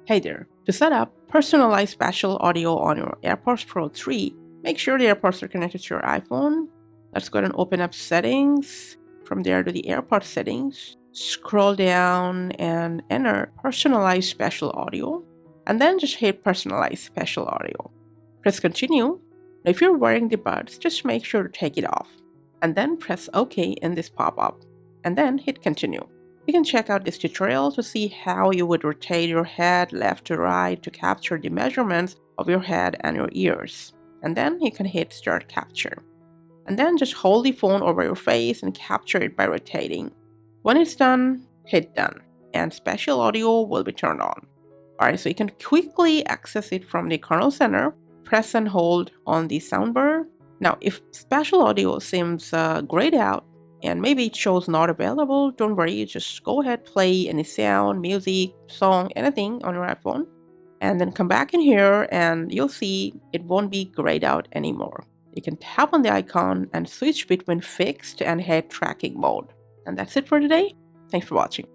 Hey there. To set up personalized spatial audio on your AirPods Pro 3, make sure the AirPods are connected to your iPhone. Let's go ahead and open up settings. From there to the AirPods settings, scroll down and enter personalized spatial audio, and then just hit personalized spatial audio. Press continue. Now, if you're wearing the buds, just make sure to take it off, and then press OK in this pop-up, and then hit continue. You can check out this tutorial to see how you would rotate your head left to right to capture the measurements of your head and your ears. And then you can hit start capture. And then just hold the phone over your face and capture it by rotating. When it's done, hit done, and spatial audio will be turned on. Alright, so you can quickly access it from the kernel center. Press and hold on the soundbar. Now, if spatial audio seems grayed out, and maybe it shows not available, don't worry, just go ahead, play any sound, music, song, anything on your iPhone, and then come back in here and you'll see it won't be grayed out anymore. You can tap on the icon and switch between fixed and head tracking mode. And that's it for today. Thanks for watching.